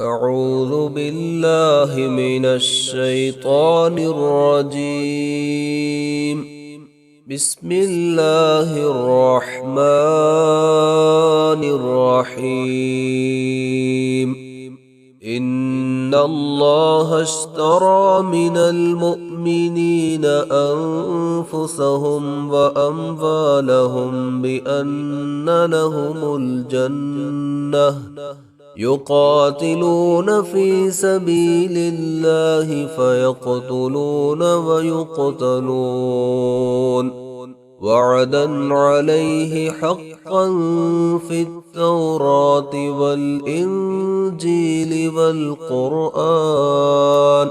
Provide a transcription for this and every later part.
أعوذ بالله من الشيطان الرجيم. بسم الله الرحمن الرحيم. إن الله اشترى من المؤمنين أنفسهم وأموالهم بأن لهم الجنة يقاتلون في سبيل الله فيقتلون ويقتلون وعدا عليه حقا في التوراة والإنجيل والقرآن،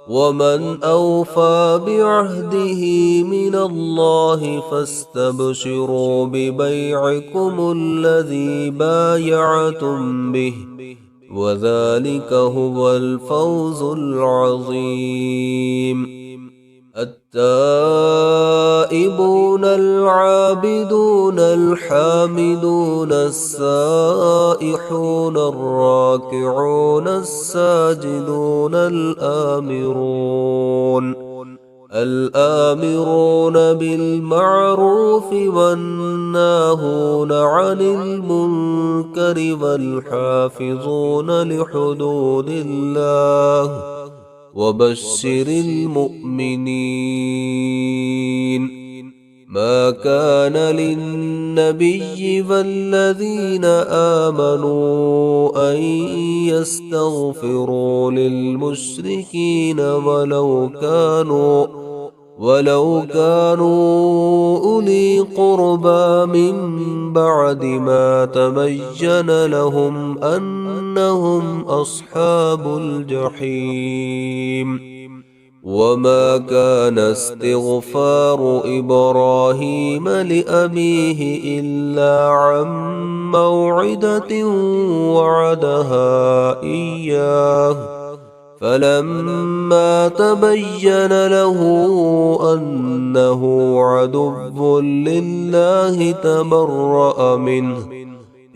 ومن أوفى بعهده من الله فاستبشروا ببيعكم الذي بايعتم به، وذلك هو الفوز العظيم. التائبون العابدون الحامدون السائحون الراكعون الساجدون الآمرون بالمعروف والناهون عن المنكر والحافظون لحدود الله، وبشر المؤمنين. ما كان للنبي والذين آمنوا أن يستغفروا للمشركين ولو كانوا أولي قربى من بعد ما تبين لهم أنهم أصحاب الجحيم. وما كان استغفار إبراهيم لأبيه إلا عن موعدة وعدها إياه، فلما تبين له أنه عدو لله تبرأ منه،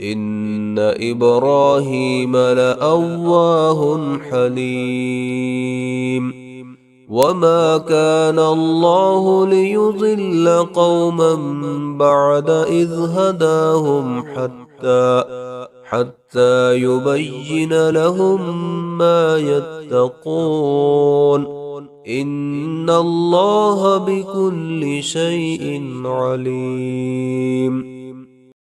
إن إبراهيم لأواه حليم. وما كان الله ليضل قوما بعد إذ هداهم حتى يبين لهم ما يتقون، إن الله بكل شيء عليم.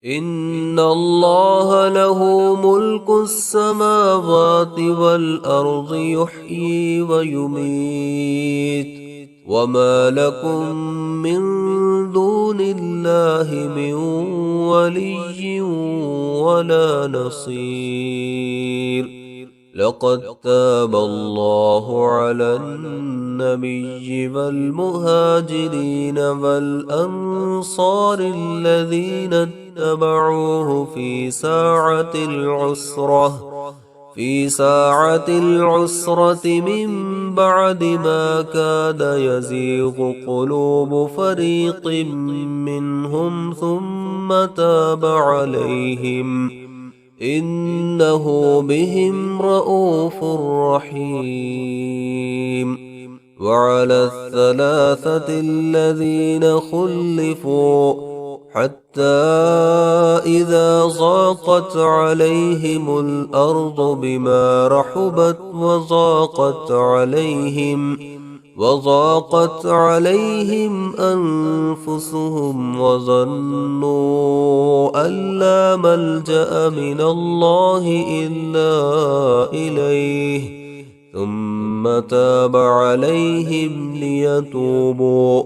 إن الله له ملك السماوات والأرض يحيي ويميت، وما لكم من دون الله من ولي ولا نصير. لقد تاب الله على النبي والمهاجرين والأنصار الذين اتبعوه في ساعة العسرة من بعد ما كاد يزيغ قلوب فريق منهم ثم تاب عليهم، إنه بهم رءوف رحيم. وعلى الثلاثة الذين خلفوا حتى إذا ضاقت عليهم الأرض بما رحبت وضاقت عليهم أنفسهم وظنوا أن لا ملجأ من الله إلا إليه، ثم تاب عليهم ليتوبوا،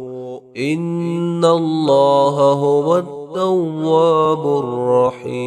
إن الله هو التواب الرحيم.